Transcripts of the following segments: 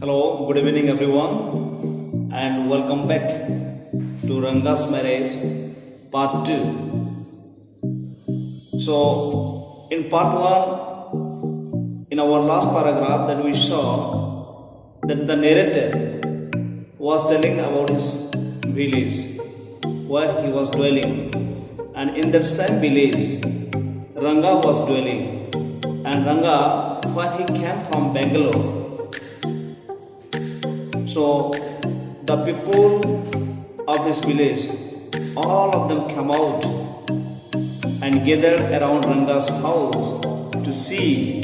Hello, good evening everyone, and welcome back to Ranga's Marriage Part 2. So, in Part 1, in our last paragraph that we saw that the narrator was telling about his village where he was dwelling, and in that same village Ranga was dwelling, and Ranga, when he came from Bangalore, so the people of his village, all of them came out and gathered around Ranga's house to see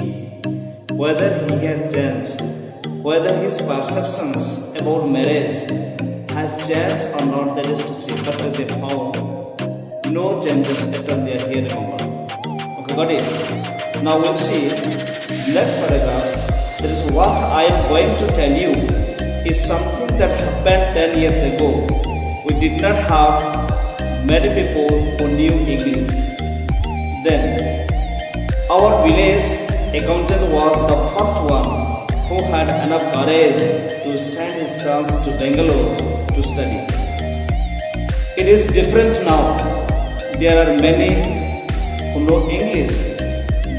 whether he has changed, whether his perceptions about marriage has changed or not, that is to say, but they found no changes at all they are here anymore. Okay, got it? Now we'll see next paragraph. That is what I am going to tell you is something that happened 10 years ago. We did not have many people who knew English. Then, our village accountant was the first one who had enough courage to send his sons to Bangalore to study. It is different now. There are many who know English.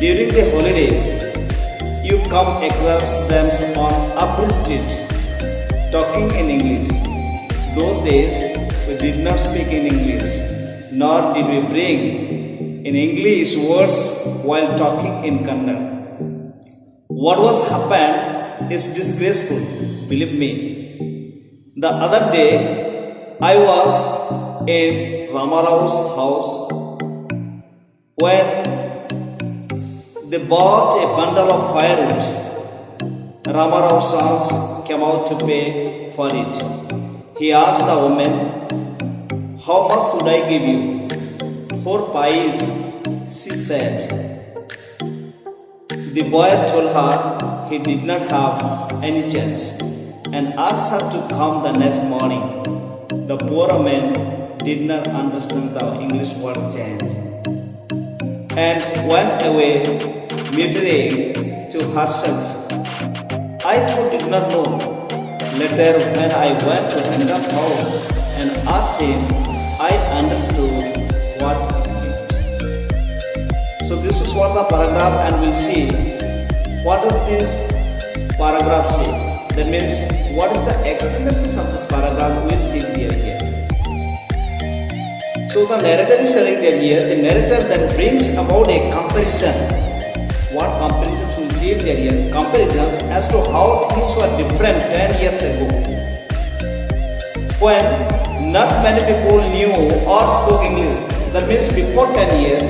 During the holidays, you come across them on Upper Street talking in English. Those days, we did not speak in English, nor did we bring in English words while talking in Kannada. What was happened is disgraceful, believe me. The other day, I was in Ramarao's house when they bought a bundle of firewood. Ramarao's sons came out to pay for it. He asked the woman, "How much should I give you?" "4 pies," she said. The boy told her he did not have any change and asked her to come the next morning. The poor woman did not understand the English word change and went away muttering to herself. I too did not know. Later, when I went to Ranga's house and asked him, I understood what it meant. So this is what the paragraph, and we'll see what does this paragraph say. That means what is the explanations of this paragraph. We'll see it here. So the narrator is telling them here, the narrator that brings about a comparison. What comparisons we'll see it here? Comparisons as to how things were different 10 years ago, when not many people knew or spoke English. That means before 10 years,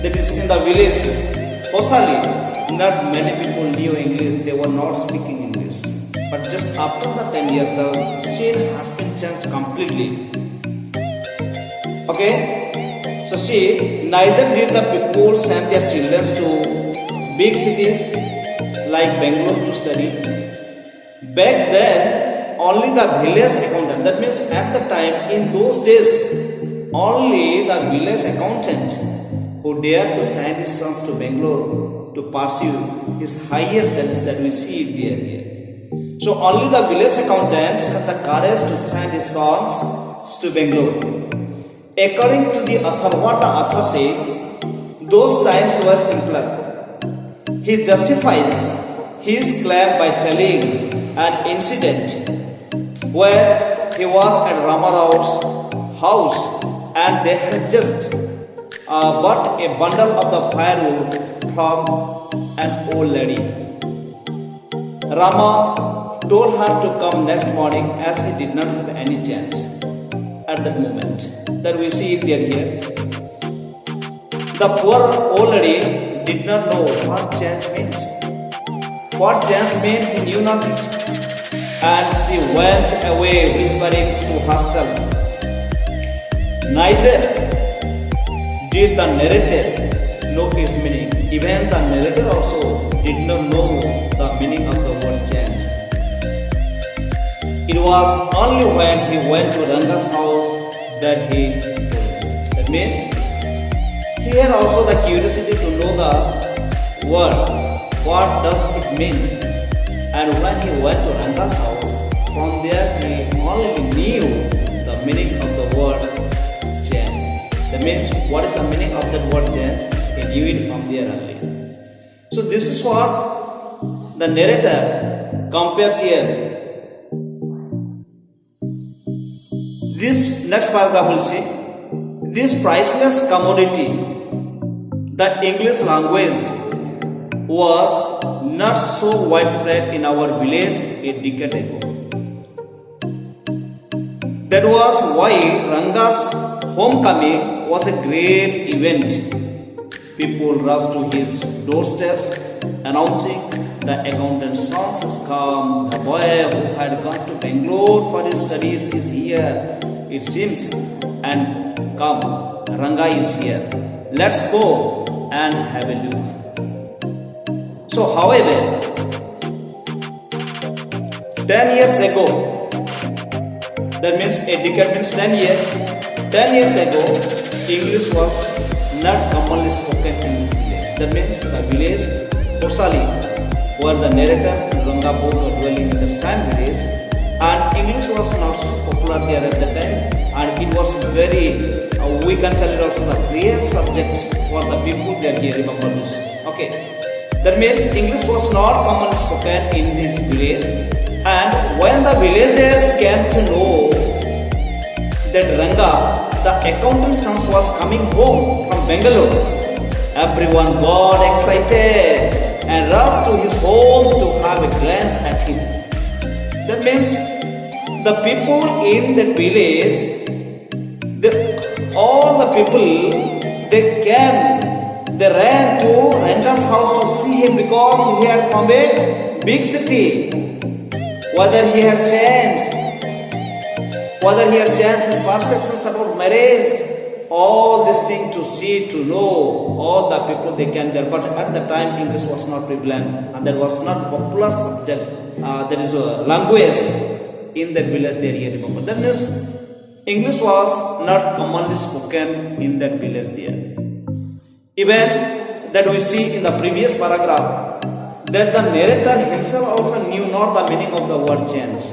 that is in the village, Posali, not many people knew English, they were not speaking English. But just after the 10 years, the scene has been changed completely. Okay? So see, neither did the people send their children to big cities like Bangalore to study. Back then, only the village accountant, that means at the time, in those days, only the village accountant who dared to send his sons to Bangalore to pursue his higher studies, that we see it here. So only the village accountants had the courage to send his sons to Bangalore. According to the author, what the author says, those times were simpler. He justifies his claim by telling an incident where he was at Ramarao's house and they had just bought a bundle of the firewood from an old lady. Rama told her to come next morning as he did not have any chance at that moment. That we see it here. The poor old lady did not know what chance means. What chance meant, he knew not it. And she went away whispering to herself. Neither did the narrator know its meaning. Even the narrator also did not know the meaning of the word chance. It was only when he went to Ranga's house that he told him. That means he had also the curiosity to know the word. What does it mean? And when he went to Ranga's house, from there he only knew the meaning of the word change. That means, what is the meaning of that word change? He knew it from there only. So this is what the narrator compares here. This next paragraph will see, this priceless commodity, the English language, was not so widespread in our village a decade ago. That was why Ranga's homecoming was a great event. People rushed to his doorsteps announcing, the accountant's son has come. The boy who had gone to Bangalore for his studies is here, it seems. And come, Ranga is here. Let's go and have a look. So, however, 10 years ago, that means a decade means 10 years. 10 years ago, English was not commonly spoken in this village. That means the village, Kosali, where the narrators and Ranga both were dwelling in the same village, and English was not so popular there at the time, and it was very, we can tell it also the real subject for the people there here, remember this. Okay, that means English was not commonly spoken in this village, and when the villagers came to know that Ranga, the accountant's son, was coming home from Bangalore, everyone got excited and rushed to his homes to have a glance at him. That means the people in that village, all the people, they came, they ran to Ranga's house to see him because he had from a big city. Whether he has changed, his perceptions about marriage, all these things to see, to know, all the people they came there. But at the time, English was not prevalent and there was not popular subject. There is a language in that village there here, remember. That means English was not commonly spoken in that village there. Even that we see in the previous paragraph, that the narrator himself also knew not the meaning of the word change.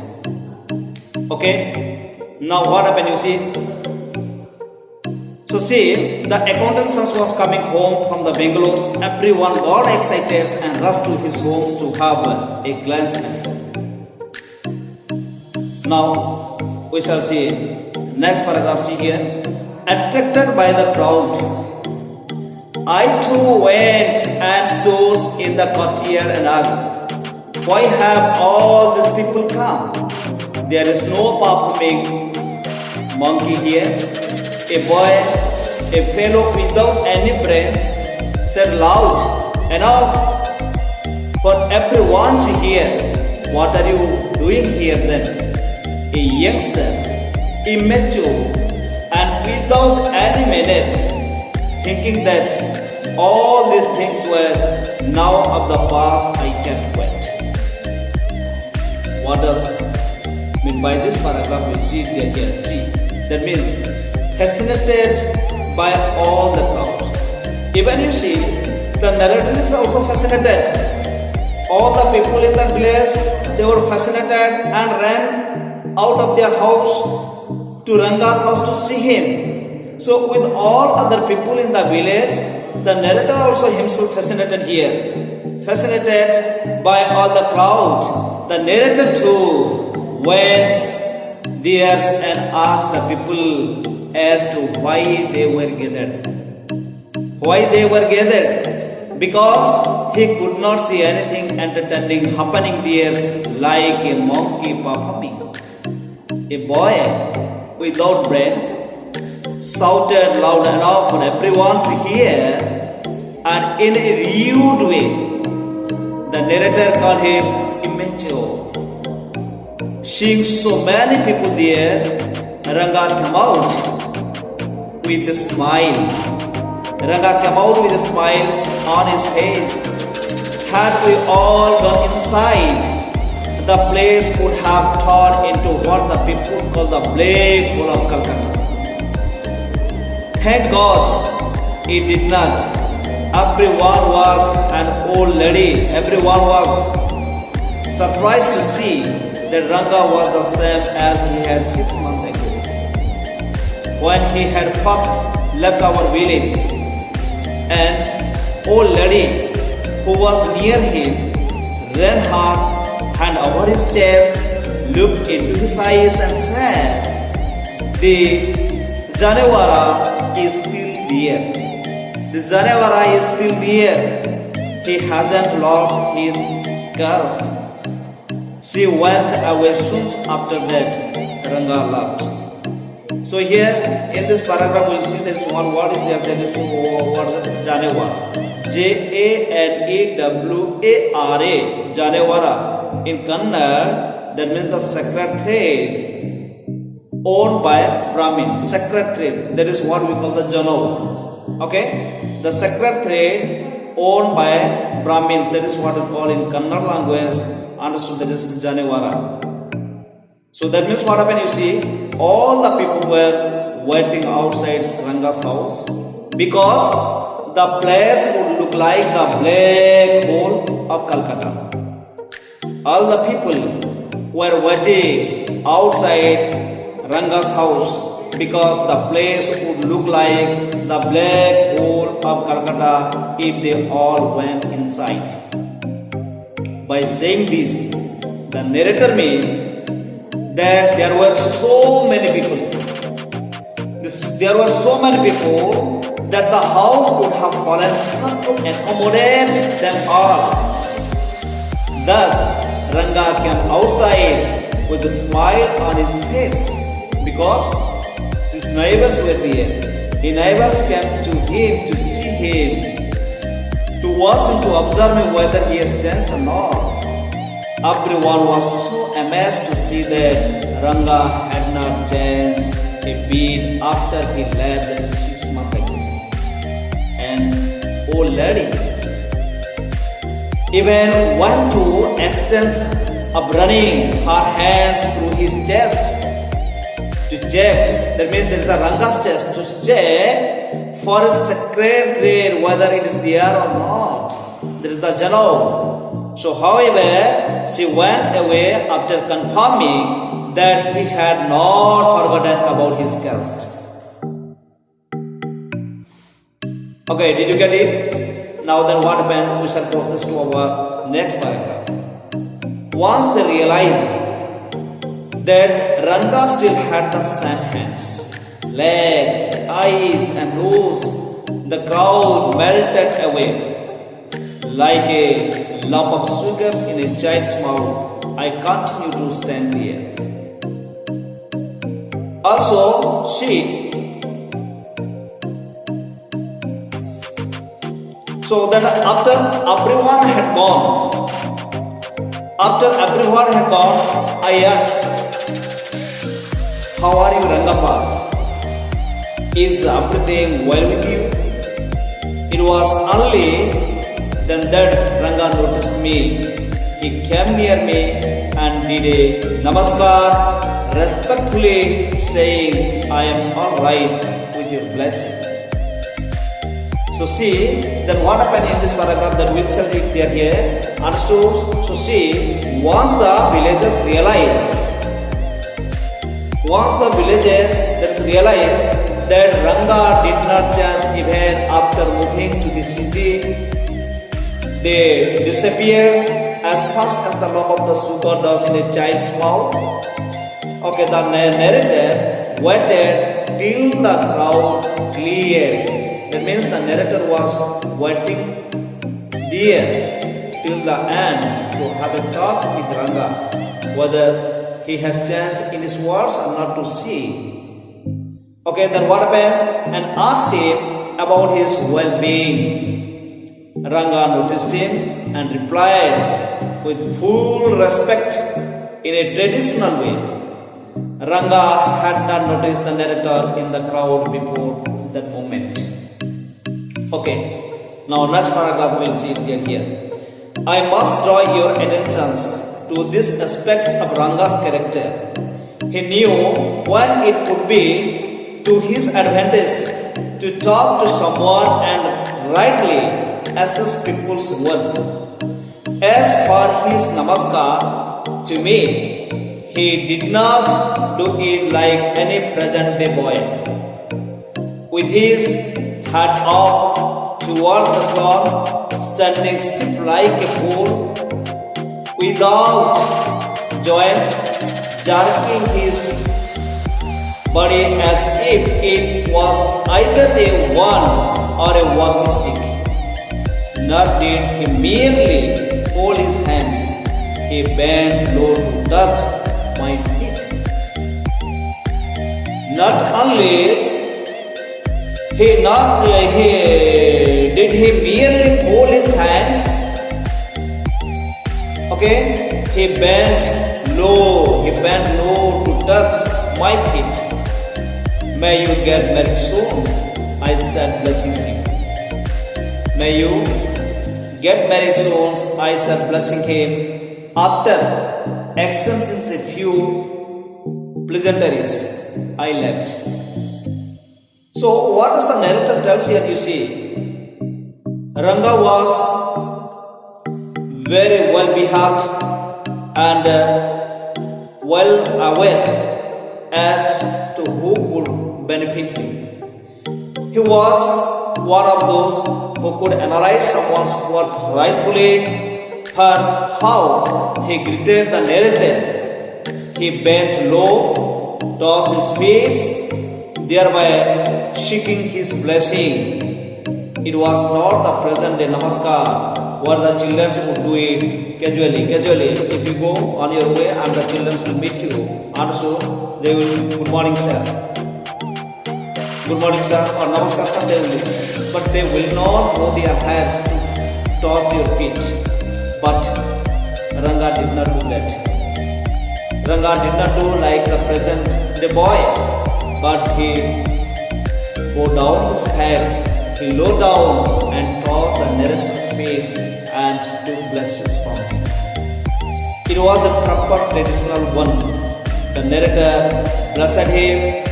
Okay, now what happened, you see? So see, the accountant's son was coming home from the Bangalore. Everyone got excited and rushed to his homes to have a glance at him. Now we shall see next paragraph. See here, attracted by the crowd, I too went and stood in the courtyard and asked, why have all these people come? There is no performing monkey here. A boy, a fellow without any brains, said loud enough for everyone to hear. What are you doing here then? A youngster, immature and without any manners, thinking that all these things were now of the past, I can't wait. What does mean by this paragraph? We'll see it here. See, that means fascinated by all the crowd. Even you see, the narrator is also fascinated. All the people in the village, they were fascinated and ran out of their house to Ranga's house to see him. So with all other people in the village, the narrator also himself fascinated here. Fascinated by all the crowd, the narrator too went there and asked the people as to why they were gathered. Why they were gathered? Because he could not see anything entertaining happening there like a monkey performing. A boy without brains shouted loud enough for everyone to hear, and in a rude way, the narrator called him immature. Seeing so many people there, Ranga came out with a smile. Ranga came out with smiles on his face. Had we all gone inside, the place would have turned into what the people call the black hole of Calcutta. Thank God it did not. Everyone was an old lady. Everyone was surprised to see that Ranga was the same as he had 6 months ago. When he had first left our village, an old lady who was near him ran her hand over his chest, looked into his eyes and said, "The Janewara is still there. The Janewara is still there. He hasn't lost his caste." She went away soon after that. Ranga left. So here in this paragraph we'll see that one word is there, that is word Janewara. Janewara. Janewara. In Kannada, that means the sacred thread owned by Brahmin. Sacred thread. That is what we call the Jano. Okay? The sacred thread owned by Brahmins. That is what we call in Kannada language. Understood, that is Janewara. So that means what happened, you see, all the people were waiting outside Ranga's house because the place would look like the black hole of Calcutta. All the people were waiting outside Ranga's house because the place would look like the black hole of Calcutta if they all went inside. By saying this, the narrator means that there were so many people. There were so many people that the house would have fallen short to accommodate them all. Thus, Ranga came outside with a smile on his face because his neighbors were there. The neighbors came to him to see him, to watch him, to observe him whether he has changed or not. Everyone was so amazed to see that Ranga had not changed a bit after he left the 6 months ago. And old lady even went to extent of running her hands through his chest to check. That means there is a Ranga's chest, to check for a sacred thread whether it is there or not. There is the Jano. So however, she went away after confirming that he had not forgotten about his caste. Okay, did you get it? Now then what happened? We shall process to our next paragraph. Once they realized that Ranga still had the same hands, legs, eyes and nose, the crowd melted away. Like a lump of sugars in a child's mouth, I continue to stand here. Also, so that after everyone had gone, I asked, "How are you, Rangappa? Is everything well with you?" It was only then that Ranga noticed me. He came near me and did a namaskar, respectfully saying, "I am all right with your blessing." So see, then what happened in this paragraph that we shall read here, understood? So see, once the villagers realized that Ranga did not change even after moving to the city, they disappears as fast as the lump of the sugar does in a child's mouth. Okay, the narrator waited till the crowd cleared. That means the narrator was waiting there till the end to have a talk with Ranga, whether he has changed in his words or not, to see. Okay, then what happened? And asked him about his well-being. Ranga noticed him and replied with full respect in a traditional way. Ranga had not noticed the narrator in the crowd before that moment. Okay, now next paragraph we'll see it here. I must draw your attention to these aspects of Ranga's character. He knew when it would be to his advantage to talk to someone and rightly assess people's worth. As for his namaskar, namaskar to me. He did not do it like any present day boy. With his hat off towards the sun, standing stiff like a pole, without joints, jerking his body as if it was either a wand or a walking stick. Nor did he merely fold his hands, he bent low to touch my feet. Not only did he merely fold his hands, okay, he bent low to touch my feet. May you get married soon, I said, blessing him. May you get married soon, I said, blessing him. After exchanging a few pleasantries, I left. So, what does the narrator tells here? You see, Ranga was very well behaved and well aware as to who would benefit him. He was one of those who could analyze someone's worth rightfully. Heard how he greeted the narrator. He bent low, tossed his face, thereby seeking his blessing. It was not the present day namaskar where the children would do it casually. If you go on your way and the children will meet you, and so they will, good morning sir, or namaskar sir, they will do. But they will not throw their hands to toss your feet. But Ranga did not do that. Ranga did not do like the present day boy, but he bowed down his head, he low down and tossed the narrator's face and took blessings from him. It was a proper traditional one. The narrator blessed him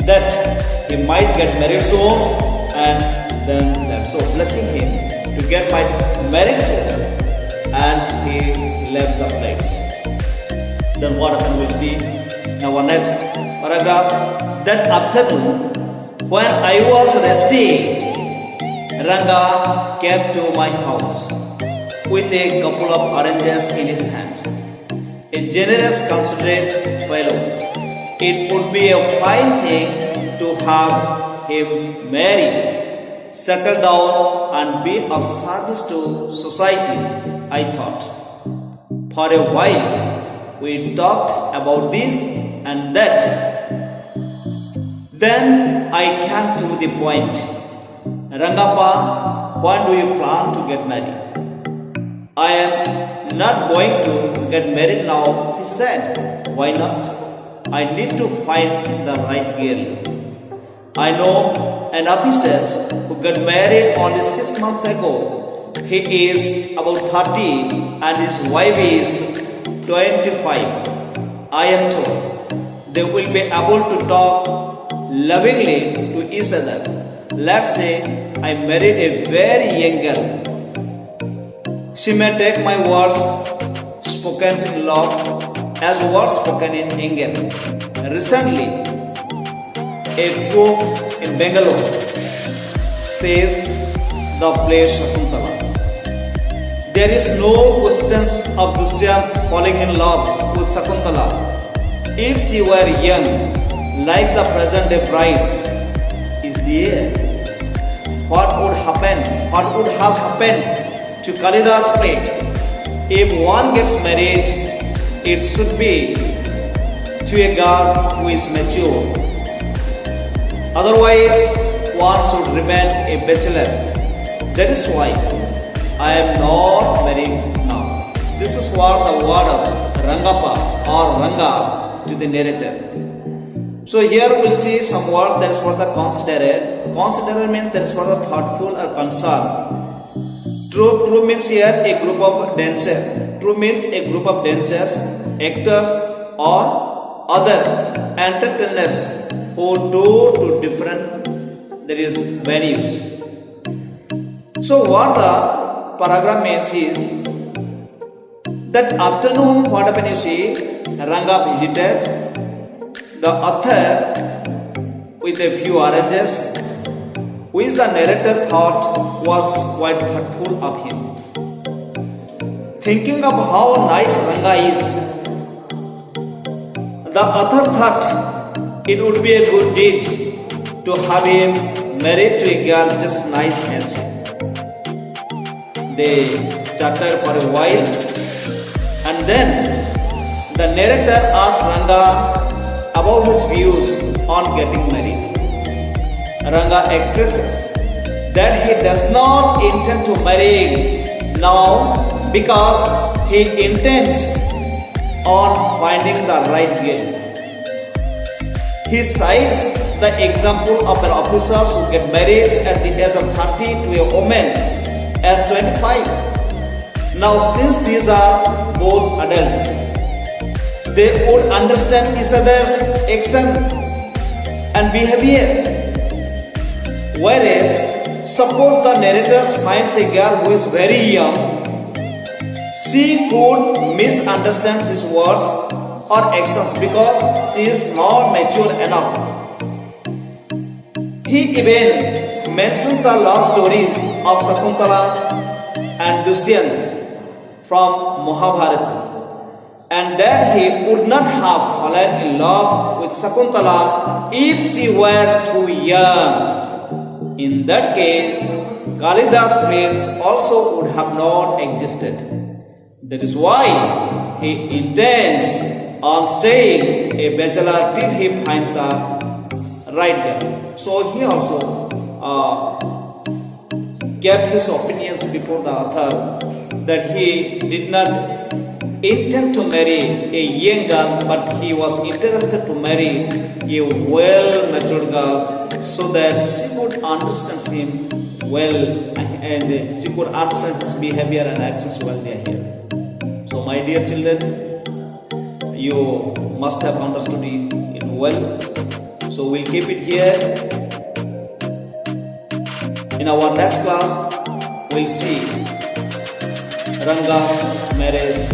that he might get married soon, and then left. So blessing him to get married soon, and he left the place. Then what happened we'll see in our next paragraph. That afternoon, when I was resting, Ranga came to my house with a couple of oranges in his hand. A generous, considerate fellow. It would be a fine thing to have him marry, settle down and be of service to society, I thought. For a while, we talked about this and that. Then I came to the point. Rangappa, when do you plan to get married? I am not going to get married now, he said. Why not? I need to find the right girl. I know an officer who got married only 6 months ago. He is about 30 and his wife is 25. I am told they will be able to talk lovingly to each other. Let's say I married a very young girl. She may take my words spoken in love as words spoken in anger. Recently, a troop in Bangalore says the play Shakuntala. There is no questions of Dushyant falling in love with Shakuntala. If she were young, like the present day brides, is there. What would have happened to Kalidas play? If one gets married, it should be to a girl who is mature. Otherwise, one should remain a bachelor. That is why I am not married now. This is what the word of Rangappa or Ranga to the narrator. So here we will see some words that is for the considerate. Considerate means that is for the thoughtful or concerned. Troupe means here a group of dancers. Troupe means a group of dancers, actors or other entertainers who tour to different venues. So what the paragraph means is That afternoon, what happened you see, Ranga visited. The author with a few oranges, which the narrator thought was quite thoughtful of him. Thinking of how nice Ranga is, the author thought it would be a good deed to have him married to a girl just nice as him. They chatted for a while, and then the narrator asked Ranga about his views on getting married. Ranga expresses that he does not intend to marry now because he intends on finding the right girl. He cites the example of an officer who gets married at the age of 30 to a woman as 25. Now, since these are both adults, they would understand each other's action and behavior. Whereas, suppose the narrator finds a girl who is very young, she could misunderstand his words or actions because she is not mature enough. He even mentions the love stories of Shakuntala and Dushyant from Mahabharata, and that he would not have fallen in love with Shakuntala if she were too young. In that case, Kalidas' myth also would have not existed. That is why he intends on staying a bachelor till he finds the right girl. So he also kept his opinions before the author that he did not intend to marry a young girl, but he was interested to marry a well-matured girl so that she could understand him well and she could understand his behavior and actions while they are here. So my dear children, you must have understood it well. So we'll keep it here. In our next class, we'll see Ranga's marriage